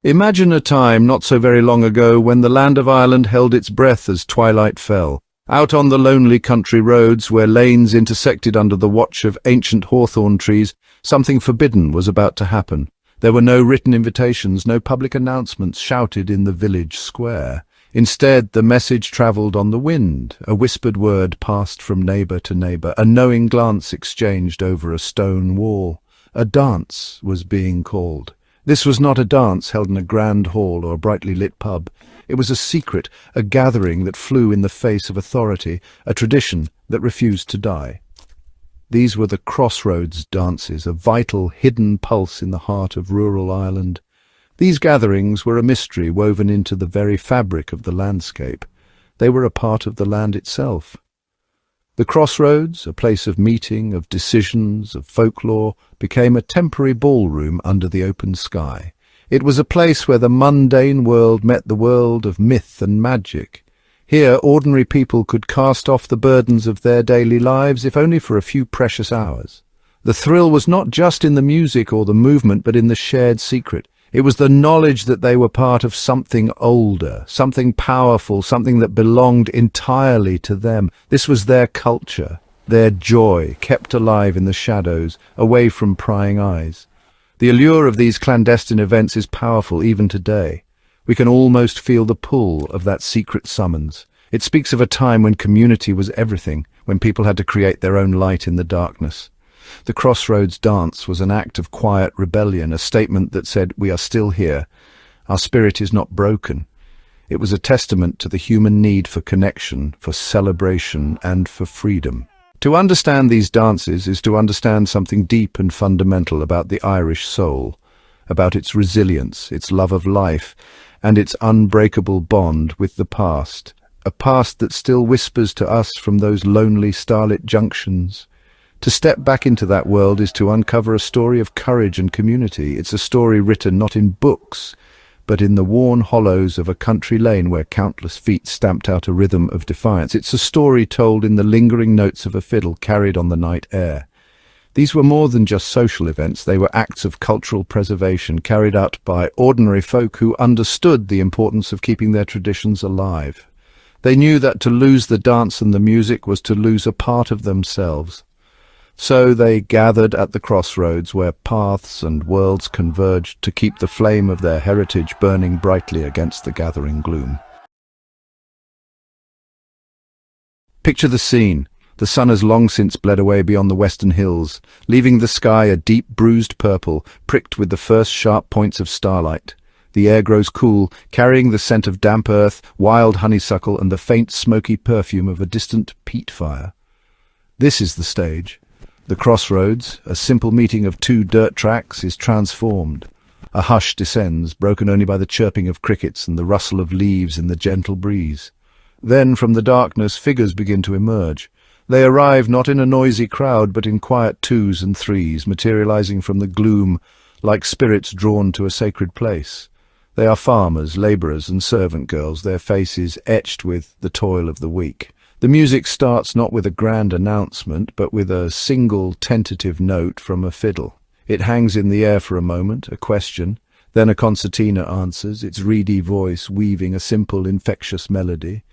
Imagine a time not so very long ago when the land of Ireland held its breath as twilight fell. Out on the lonely country roads where lanes intersected under the watch of ancient hawthorn trees, something forbidden was about to happen. There were no written invitations, no public announcements shouted in the village square. Instead, the message travelled on the wind. A whispered word passed from neighbour to neighbour, a knowing glance exchanged over a stone wall. A dance was being called. This was not a dance held in a grand hall or a brightly lit pub. It was a secret, a gathering that flew in the face of authority, a tradition that refused to die. These were the Crossroads dances, a vital, hidden pulse in the heart of rural Ireland. These gatherings were a mystery woven into the very fabric of the landscape. They were a part of the land itself. The Crossroads, a place of meeting, of decisions, of folklore, became a temporary ballroom under the open sky. It was a place where the mundane world met the world of myth and magic. Here, ordinary people could cast off the burdens of their daily lives, if only for a few precious hours. The thrill was not just in the music or the movement, but in the shared secret. It was the knowledge that they were part of something older, something powerful, something that belonged entirely to them. This was their culture, their joy, kept alive in the shadows, away from prying eyes. The allure of these clandestine events is powerful even today. We can almost feel the pull of that secret summons. It speaks of a time when community was everything, when people had to create their own light in the darkness. The Crossroads dance was an act of quiet rebellion, a statement that said, "We are still here. Our spirit is not broken." It was a testament to the human need for connection, for celebration, and for freedom. To understand these dances is to understand something deep and fundamental about the Irish soul, about its resilience, its love of life, and its unbreakable bond with the past, a past that still whispers to us from those lonely starlit junctions. To step back into that world is to uncover a story of courage and community. It's a story written not in books, but in the worn hollows of a country lane where countless feet stamped out a rhythm of defiance. It's a story told in the lingering notes of a fiddle carried on the night air. These were more than just social events. They were acts of cultural preservation carried out by ordinary folk who understood the importance of keeping their traditions alive. They knew that to lose the dance and the music was to lose a part of themselves. So they gathered at the crossroads where paths and worlds converged to keep the flame of their heritage burning brightly against the gathering gloom. Picture the scene. The sun has long since bled away beyond the western hills, leaving the sky a deep bruised purple, pricked with the first sharp points of starlight. The air grows cool, carrying the scent of damp earth, wild honeysuckle, and the faint smoky perfume of a distant peat fire. This is the stage. The Crossroads, a simple meeting of two dirt tracks, is transformed. A hush descends, broken only by the chirping of crickets and the rustle of leaves in the gentle breeze. Then, from the darkness, figures begin to emerge. They arrive not in a noisy crowd, but in quiet twos and threes, materializing from the gloom like spirits drawn to a sacred place. They are farmers, labourers, and servant girls, their faces etched with the toil of the week. The music starts not with a grand announcement, but with a single tentative note from a fiddle. It hangs in the air for a moment, a question. Then a concertina answers, its reedy voice weaving a simple, infectious melody.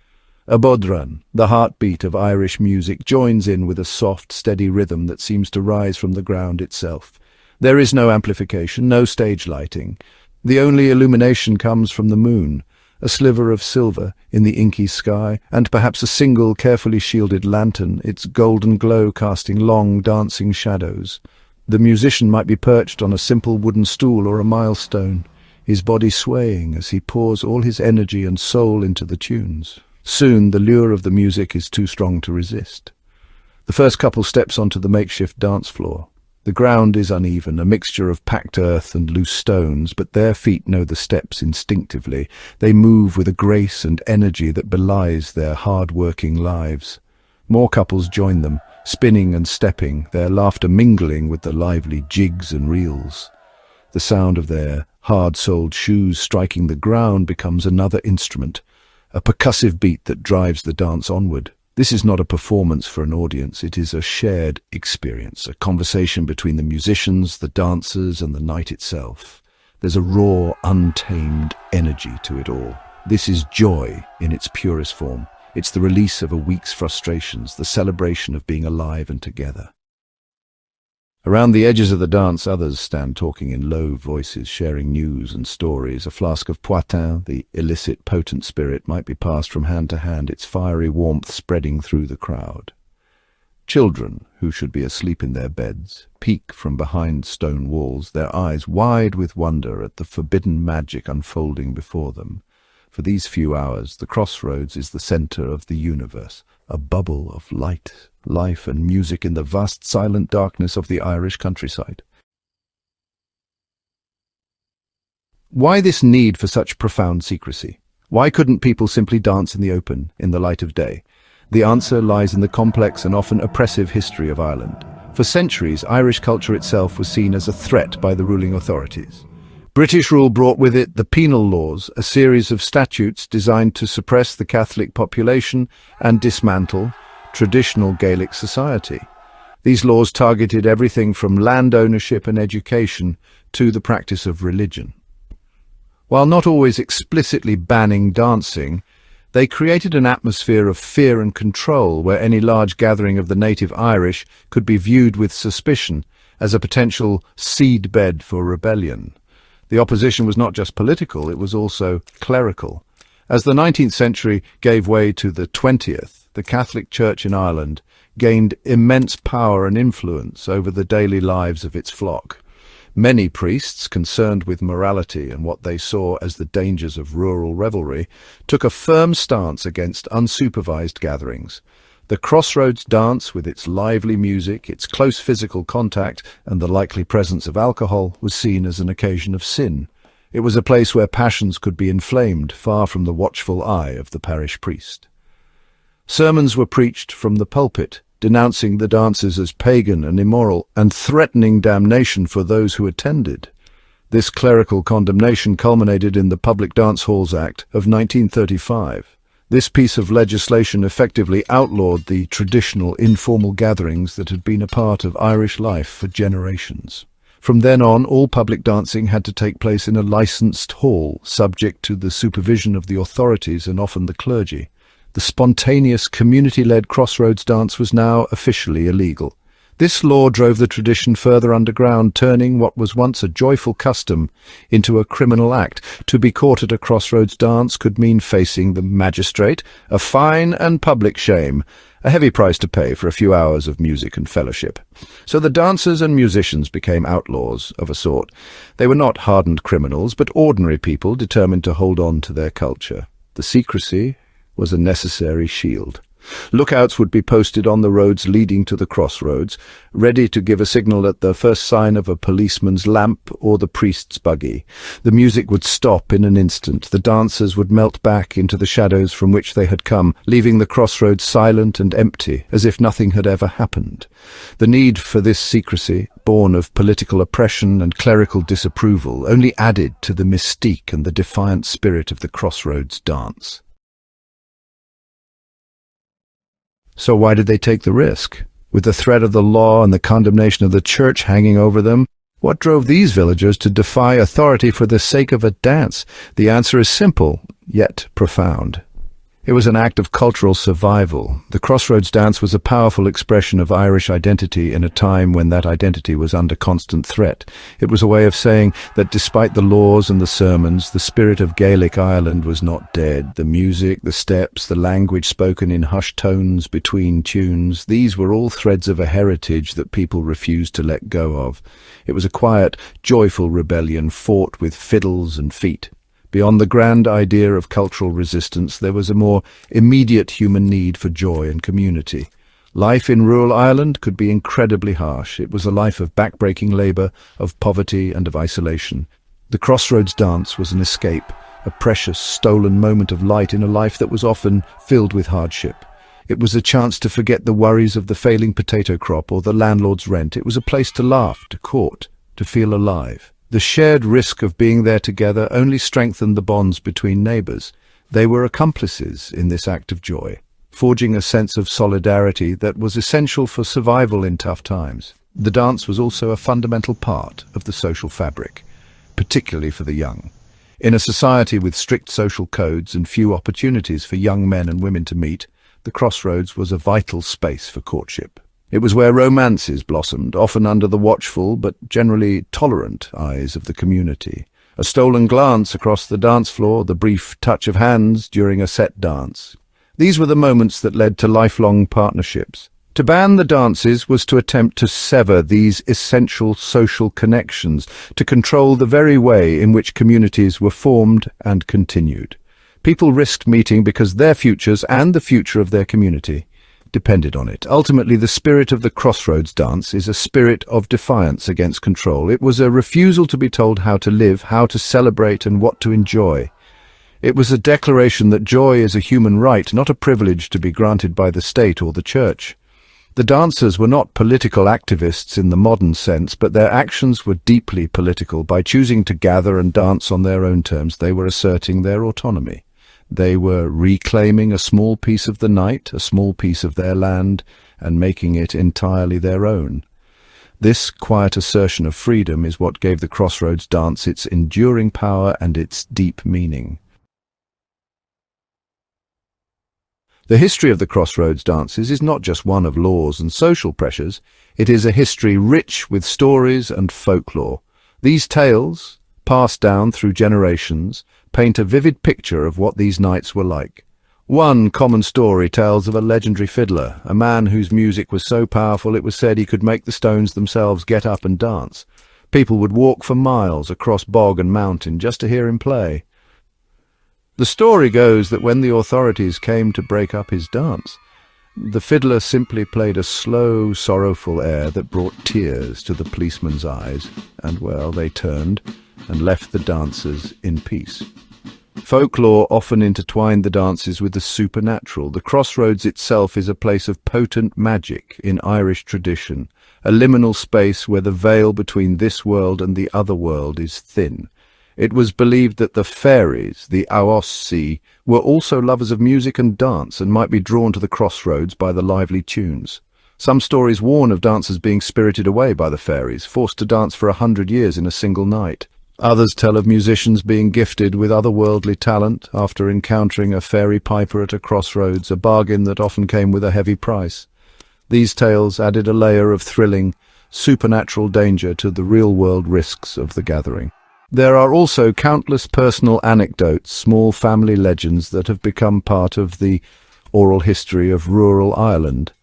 A bodhran, the heartbeat of Irish music, joins in with a soft, steady rhythm that seems to rise from the ground itself. There is no amplification, no stage lighting. The only illumination comes from the moon, a sliver of silver in the inky sky, and perhaps a single carefully shielded lantern, its golden glow casting long, dancing shadows. The musician might be perched on a simple wooden stool or a milestone, his body swaying as he pours all his energy and soul into the tunes. Soon the lure of the music is too strong to resist. The first couple steps onto the makeshift dance floor. The ground is uneven, a mixture of packed earth and loose stones, but their feet know the steps instinctively. They move with a grace and energy that belies their hard-working lives. More couples join them, spinning and stepping, their laughter mingling with the lively jigs and reels. The sound of their hard-soled shoes striking the ground becomes another instrument, a percussive beat that drives the dance onward. This is not a performance for an audience, it is a shared experience, a conversation between the musicians, the dancers, and the night itself. There's a raw, untamed energy to it all. This is joy in its purest form. It's the release of a week's frustrations, the celebration of being alive and together. Around the edges of the dance, others stand talking in low voices, sharing news and stories. A flask of Poitin, the illicit, potent spirit, might be passed from hand to hand, its fiery warmth spreading through the crowd. Children, who should be asleep in their beds, peek from behind stone walls, their eyes wide with wonder at the forbidden magic unfolding before them. For these few hours, the Crossroads is the center of the universe, a bubble of light, life and music in the vast silent darkness of the Irish countryside. Why this need for such profound secrecy? Why couldn't people simply dance in the open, in the light of day? The answer lies in the complex and often oppressive history of Ireland. For centuries, Irish culture itself was seen as a threat by the ruling authorities. British rule brought with it the penal laws, a series of statutes designed to suppress the Catholic population and dismantle traditional Gaelic society. These laws targeted everything from land ownership and education to the practice of religion. While not always explicitly banning dancing, they created an atmosphere of fear and control where any large gathering of the native Irish could be viewed with suspicion as a potential seedbed for rebellion. The opposition was not just political, it was also clerical. As the 19th century gave way to the 20th, the Catholic Church in Ireland gained immense power and influence over the daily lives of its flock. Many priests, concerned with morality and what they saw as the dangers of rural revelry, took a firm stance against unsupervised gatherings. The Crossroads dance, with its lively music, its close physical contact, and the likely presence of alcohol, was seen as an occasion of sin. It was a place where passions could be inflamed, far from the watchful eye of the parish priest. Sermons were preached from the pulpit, denouncing the dances as pagan and immoral, and threatening damnation for those who attended. This clerical condemnation culminated in the Public Dance Halls Act of 1935. This piece of legislation effectively outlawed the traditional informal gatherings that had been a part of Irish life for generations. From then on, all public dancing had to take place in a licensed hall, subject to the supervision of the authorities and often the clergy. The spontaneous, community-led Crossroads dance was now officially illegal. This law drove the tradition further underground, turning what was once a joyful custom into a criminal act. To be caught at a Crossroads dance could mean facing the magistrate, a fine and public shame, a heavy price to pay for a few hours of music and fellowship. So the dancers and musicians became outlaws of a sort. They were not hardened criminals, but ordinary people determined to hold on to their culture. The secrecy was a necessary shield. Lookouts would be posted on the roads leading to the Crossroads, ready to give a signal at the first sign of a policeman's lamp or the priest's buggy. The music would stop in an instant. The dancers would melt back into the shadows from which they had come, leaving the Crossroads silent and empty, as if nothing had ever happened. The need for this secrecy, born of political oppression and clerical disapproval, only added to the mystique and the defiant spirit of the Crossroads dance. So why did they take the risk? With the threat of the law and the condemnation of the church hanging over them, what drove these villagers to defy authority for the sake of a dance? The answer is simple, yet profound. It was an act of cultural survival. The Crossroads dance was a powerful expression of Irish identity in a time when that identity was under constant threat. It was a way of saying that despite the laws and the sermons, the spirit of Gaelic Ireland was not dead. The music, the steps, the language spoken in hushed tones between tunes, these were all threads of a heritage that people refused to let go of. It was a quiet, joyful rebellion fought with fiddles and feet. Beyond the grand idea of cultural resistance, there was a more immediate human need for joy and community. Life in rural Ireland could be incredibly harsh. It was a life of backbreaking labour, of poverty and of isolation. The Crossroads dance was an escape, a precious, stolen moment of light in a life that was often filled with hardship. It was a chance to forget the worries of the failing potato crop or the landlord's rent. It was a place to laugh, to court, to feel alive. The shared risk of being there together only strengthened the bonds between neighbours. They were accomplices in this act of joy, forging a sense of solidarity that was essential for survival in tough times. The dance was also a fundamental part of the social fabric. particularly for the young. In a society with strict social codes and few opportunities for young men and women to meet, the Crossroads was a vital space for courtship. It was where romances blossomed, often under the watchful but generally tolerant eyes of the community. A stolen glance across the dance floor, the brief touch of hands during a set dance. These were the moments that led to lifelong partnerships. To ban the dances was to attempt to sever these essential social connections, to control the very way in which communities were formed and continued. People risked meeting because their futures and the future of their community depended on it. Ultimately, the spirit of the Crossroads dance is a spirit of defiance against control. It was a refusal to be told how to live, how to celebrate, and what to enjoy. It was a declaration that joy is a human right, not a privilege to be granted by the state or the church. The dancers were not political activists in the modern sense, but their actions were deeply political. By choosing to gather and dance on their own terms, they were asserting their autonomy. They were reclaiming a small piece of the night, a small piece of their land, and making it entirely their own. This quiet assertion of freedom is what gave the Crossroads dance its enduring power and its deep meaning. The history of the Crossroads dances is not just one of laws and social pressures. It is a history rich with stories and folklore. These tales, passed down through generations, paint a vivid picture of what these nights were like. One common story tells of a legendary fiddler, a man whose music was so powerful it was said he could make the stones themselves get up and dance. People would walk for miles across bog and mountain just to hear him play. The story goes that when the authorities came to break up his dance, the fiddler simply played a slow, sorrowful air that brought tears to the policemen's eyes, and, well, they turned and left the dancers in peace. Folklore often intertwined the dances with the supernatural. The Crossroads itself is a place of potent magic in Irish tradition, a liminal space where the veil between this world and the other world is thin. It was believed that the fairies, the Aossi, were also lovers of music and dance and might be drawn to the Crossroads by the lively tunes. Some stories warn of dancers being spirited away by the fairies, forced to dance for 100 years in a single night. Others tell of musicians being gifted with otherworldly talent after encountering a fairy piper at a crossroads, a bargain that often came with a heavy price. These tales added a layer of thrilling, supernatural danger to the real-world risks of the gathering. There are also countless personal anecdotes, small family legends that have become part of the oral history of rural Ireland.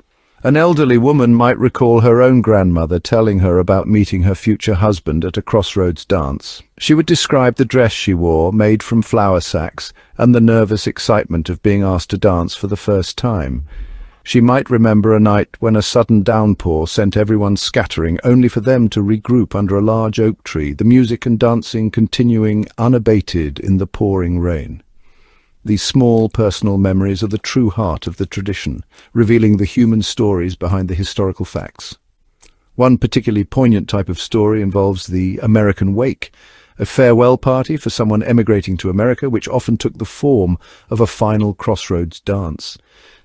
An elderly woman might recall her own grandmother telling her about meeting her future husband at a Crossroads dance. She would describe the dress she wore, made from flour sacks, and the nervous excitement of being asked to dance for the first time. She might remember a night when a sudden downpour sent everyone scattering, only for them to regroup under a large oak tree, the music and dancing continuing unabated in the pouring rain. These small personal memories are the true heart of the tradition, revealing the human stories behind the historical facts. One particularly poignant type of story involves the American wake, a farewell party for someone emigrating to America, which often took the form of a final Crossroads dance.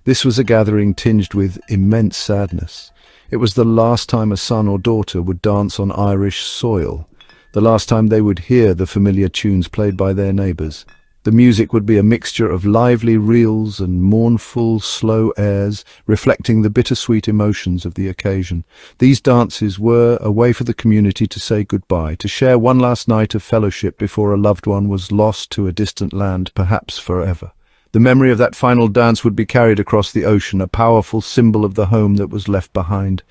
This was a gathering tinged with immense sadness. It was the last time a son or daughter would dance on Irish soil, the last time they would hear the familiar tunes played by their neighbours. The music would be a mixture of lively reels and mournful, slow airs, reflecting the bittersweet emotions of the occasion. These dances were a way for the community to say goodbye, to share one last night of fellowship before a loved one was lost to a distant land, perhaps forever. The memory of that final dance would be carried across the ocean, a powerful symbol of the home that was left behind.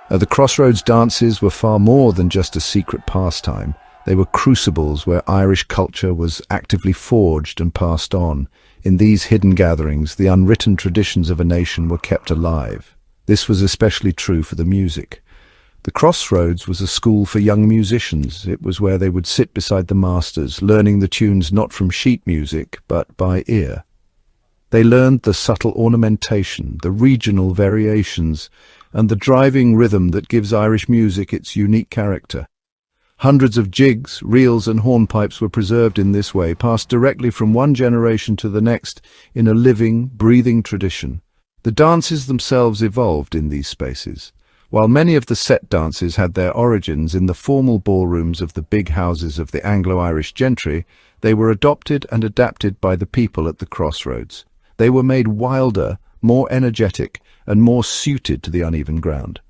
The Crossroads dances were far more than just a secret pastime. They were crucibles where Irish culture was actively forged and passed on. In these hidden gatherings, the unwritten traditions of a nation were kept alive. This was especially true for the music. The Crossroads was a school for young musicians. It was where they would sit beside the masters, learning the tunes not from sheet music, but by ear. They learned the subtle ornamentation, the regional variations, and the driving rhythm that gives Irish music its unique character. Hundreds of jigs, reels and hornpipes were preserved in this way, passed directly from one generation to the next in a living, breathing tradition. The dances themselves evolved in these spaces. While many of the set dances had their origins in the formal ballrooms of the big houses of the Anglo-Irish gentry, they were adopted and adapted by the people at the crossroads. They were made wilder, more energetic, and more suited to the uneven ground.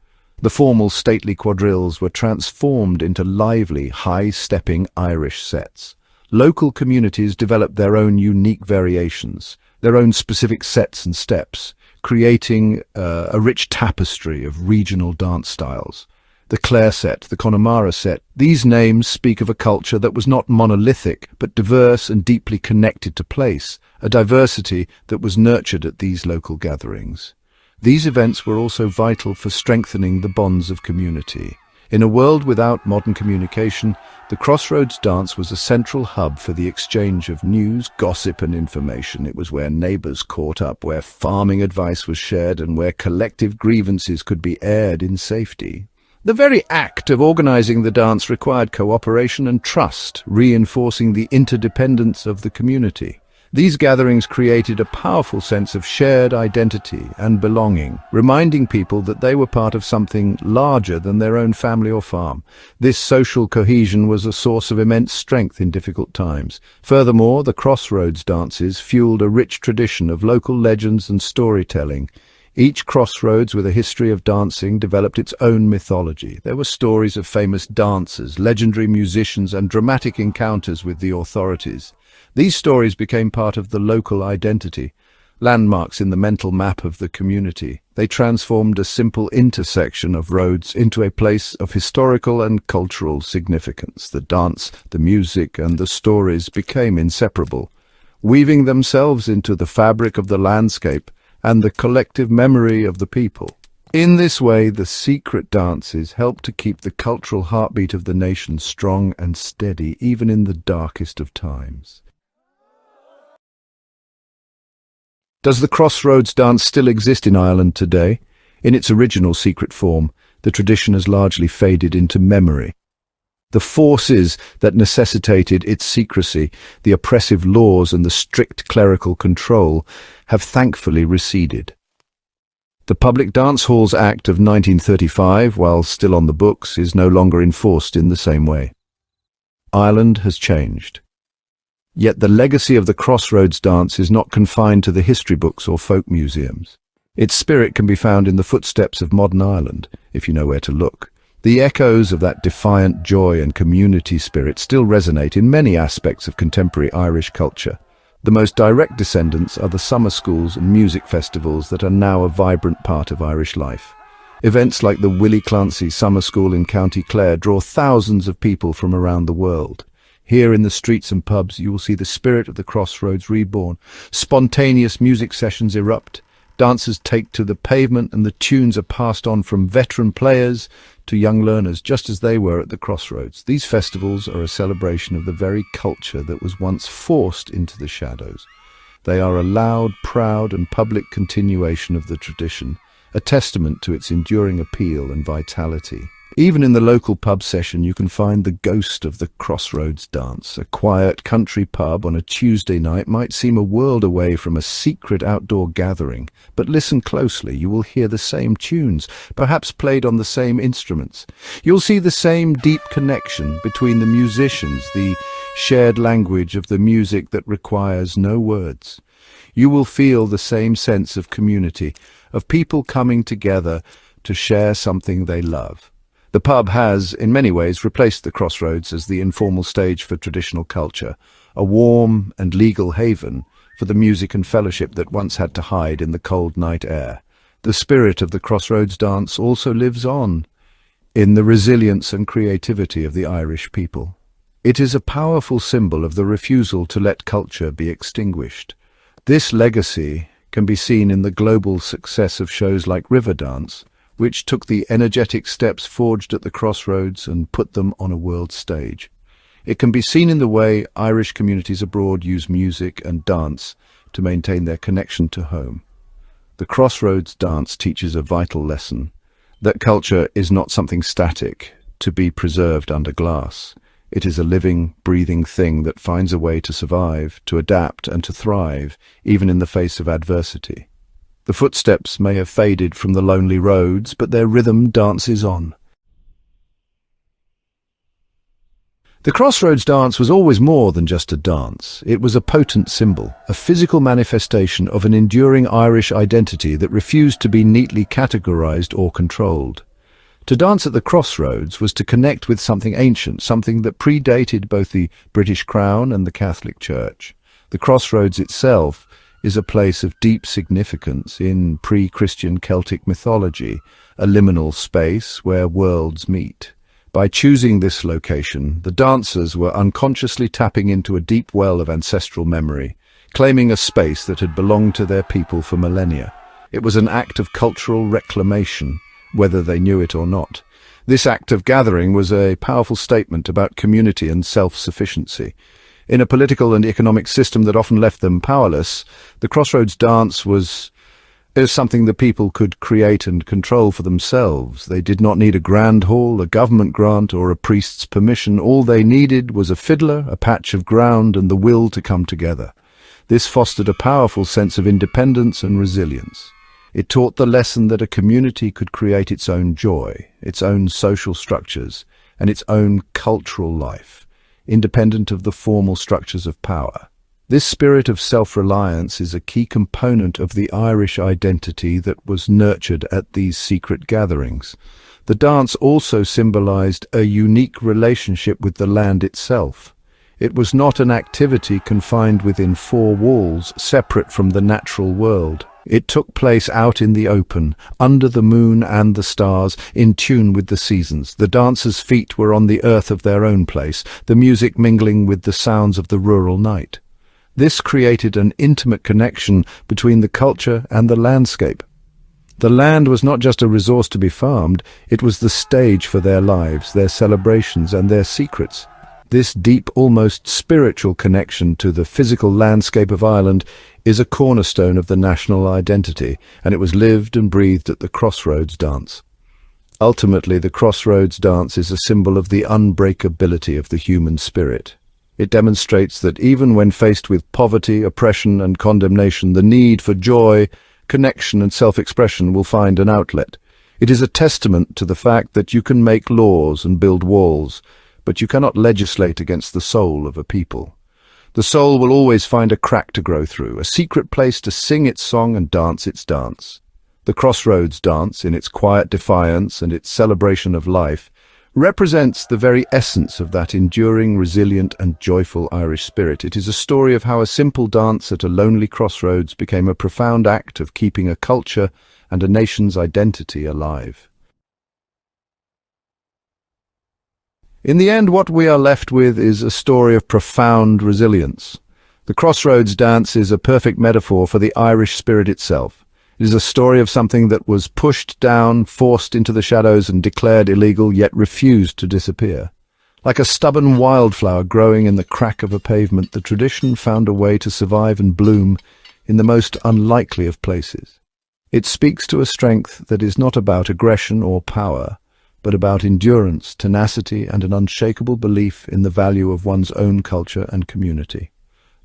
The formal stately quadrilles were transformed into lively, high-stepping Irish sets. Local communities developed their own unique variations, their own specific sets and steps, creating a rich tapestry of regional dance styles. The Clare set, the Connemara set, these names speak of a culture that was not monolithic, but diverse and deeply connected to place, a diversity that was nurtured at these local gatherings. These events were also vital for strengthening the bonds of community. In a world without modern communication, the Crossroads dance was a central hub for the exchange of news, gossip and information. It was where neighbours caught up, where farming advice was shared, and where collective grievances could be aired in safety. The very act of organising the dance required cooperation and trust, reinforcing the interdependence of the community. These gatherings created a powerful sense of shared identity and belonging, reminding people that they were part of something larger than their own family or farm. This social cohesion was a source of immense strength in difficult times. Furthermore, the Crossroads dances fueled a rich tradition of local legends and storytelling. Each crossroads with a history of dancing developed its own mythology. There were stories of famous dancers, legendary musicians, and dramatic encounters with the authorities. These stories became part of the local identity, landmarks in the mental map of the community. They transformed a simple intersection of roads into a place of historical and cultural significance. The dance, the music, and the stories became inseparable, weaving themselves into the fabric of the landscape and the collective memory of the people. In this way, the secret dances helped to keep the cultural heartbeat of the nation strong and steady, even in the darkest of times. Does the Crossroads dance still exist in Ireland today? In its original secret form, the tradition has largely faded into memory. The forces that necessitated its secrecy, the oppressive laws and the strict clerical control, have thankfully receded. The Public Dance Halls Act of 1935, while still on the books, is no longer enforced in the same way. Ireland has changed. Yet the legacy of the Crossroads dance is not confined to the history books or folk museums. Its spirit can be found in the footsteps of modern Ireland, if you know where to look. The echoes of that defiant joy and community spirit still resonate in many aspects of contemporary Irish culture. The most direct descendants are the summer schools and music festivals that are now a vibrant part of Irish life. Events like the Willie Clancy Summer School in County Clare draw thousands of people from around the world. Here in the streets and pubs, you will see the spirit of the Crossroads reborn. Spontaneous music sessions erupt, dancers take to the pavement, and the tunes are passed on from veteran players to young learners, just as they were at the Crossroads. These festivals are a celebration of the very culture that was once forced into the shadows. They are a loud, proud, and public continuation of the tradition, a testament to its enduring appeal and vitality. Even in the local pub session, you can find the ghost of the Crossroads dance. A quiet country pub on a Tuesday night might seem a world away from a secret outdoor gathering, but listen closely. You will hear the same tunes, perhaps played on the same instruments. You'll see the same deep connection between the musicians, the shared language of the music that requires no words. You will feel the same sense of community, of people coming together to share something they love. The pub has, in many ways, replaced the Crossroads as the informal stage for traditional culture, a warm and legal haven for the music and fellowship that once had to hide in the cold night air. The spirit of the Crossroads dance also lives on in the resilience and creativity of the Irish people. It is a powerful symbol of the refusal to let culture be extinguished. This legacy can be seen in the global success of shows like Riverdance, which took the energetic steps forged at the Crossroads and put them on a world stage. It can be seen in the way Irish communities abroad use music and dance to maintain their connection to home. The Crossroads dance teaches a vital lesson, that culture is not something static, to be preserved under glass. It is a living, breathing thing that finds a way to survive, to adapt and to thrive, even in the face of adversity. The footsteps may have faded from the lonely roads, but their rhythm dances on. The Crossroads dance was always more than just a dance. It was a potent symbol, a physical manifestation of an enduring Irish identity that refused to be neatly categorized or controlled. To dance at the Crossroads was to connect with something ancient, something that predated both the British Crown and the Catholic Church. The Crossroads itself is a place of deep significance in pre-Christian Celtic mythology, a liminal space where worlds meet. By choosing this location, the dancers were unconsciously tapping into a deep well of ancestral memory, claiming a space that had belonged to their people for millennia. It was an act of cultural reclamation, whether they knew it or not. This act of gathering was a powerful statement about community and self-sufficiency. In a political and economic system that often left them powerless, the Crossroads dance was something the people could create and control for themselves. They did not need a grand hall, a government grant, or a priest's permission. All they needed was a fiddler, a patch of ground, and the will to come together. This fostered a powerful sense of independence and resilience. It taught the lesson that a community could create its own joy, its own social structures, and its own cultural life, independent of the formal structures of power. This spirit of self-reliance is a key component of the Irish identity that was nurtured at these secret gatherings. The dance also symbolized a unique relationship with the land itself. It was not an activity confined within four walls, separate from the natural world. It took place out in the open, under the moon and the stars, in tune with the seasons. The dancers' feet were on the earth of their own place, the music mingling with the sounds of the rural night. This created an intimate connection between the culture and the landscape. The land was not just a resource to be farmed, it was the stage for their lives, their celebrations, and their secrets. This deep, almost spiritual connection to the physical landscape of Ireland is a cornerstone of the national identity, and it was lived and breathed at the Crossroads dance. Ultimately, the Crossroads dance is a symbol of the unbreakability of the human spirit. It demonstrates that even when faced with poverty, oppression, and condemnation, the need for joy, connection, and self-expression will find an outlet. It is a testament to the fact that you can make laws and build walls, but you cannot legislate against the soul of a people. The soul will always find a crack to grow through, a secret place to sing its song and dance its dance. The Crossroads dance, in its quiet defiance and its celebration of life, represents the very essence of that enduring, resilient, and joyful Irish spirit. It is a story of how a simple dance at a lonely crossroads became a profound act of keeping a culture and a nation's identity alive. In the end, what we are left with is a story of profound resilience. The Crossroads dance is a perfect metaphor for the Irish spirit itself. It is a story of something that was pushed down, forced into the shadows, and declared illegal, yet refused to disappear. Like a stubborn wildflower growing in the crack of a pavement, the tradition found a way to survive and bloom in the most unlikely of places. It speaks to a strength that is not about aggression or power, but about endurance, tenacity, and an unshakable belief in the value of one's own culture and community.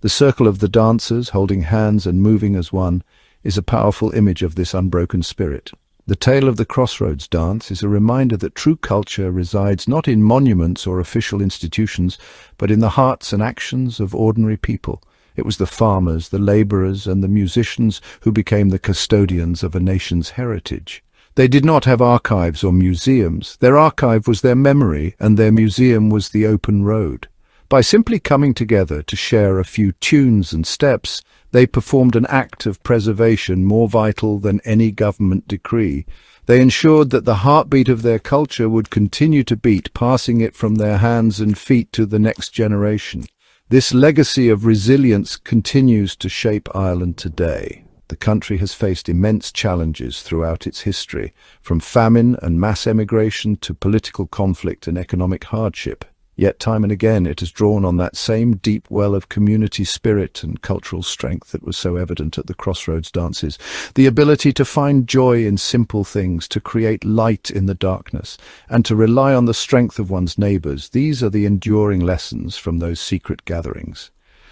The circle of the dancers, holding hands and moving as one, is a powerful image of this unbroken spirit. The tale of the Crossroads dance is a reminder that true culture resides not in monuments or official institutions, but in the hearts and actions of ordinary people. It was the farmers, the laborers, and the musicians who became the custodians of a nation's heritage. They did not have archives or museums. Their archive was their memory, and their museum was the open road. By simply coming together to share a few tunes and steps, they performed an act of preservation more vital than any government decree. They ensured that the heartbeat of their culture would continue to beat, passing it from their hands and feet to the next generation. This legacy of resilience continues to shape Ireland today. The country has faced immense challenges throughout its history, from famine and mass emigration to political conflict and economic hardship. Yet time and again it has drawn on that same deep well of community spirit and cultural strength that was so evident at the Crossroads dances. The ability to find joy in simple things, to create light in the darkness, and to rely on the strength of one's neighbours. These are the enduring lessons from those secret gatherings.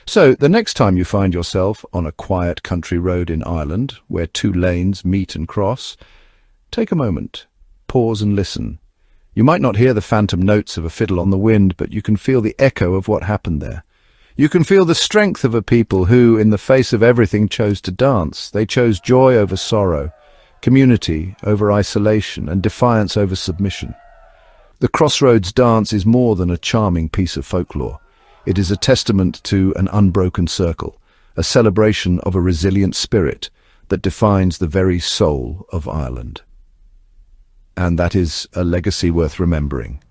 So, the next time you find yourself on a quiet country road in Ireland, where two lanes meet and cross, take a moment, pause and listen. You might not hear the phantom notes of a fiddle on the wind, but you can feel the echo of what happened there. You can feel the strength of a people who, in the face of everything, chose to dance. They chose joy over sorrow, community over isolation, and defiance over submission. The Crossroads dance is more than a charming piece of folklore. It is a testament to an unbroken circle, a celebration of a resilient spirit that defines the very soul of Ireland. And that is a legacy worth remembering.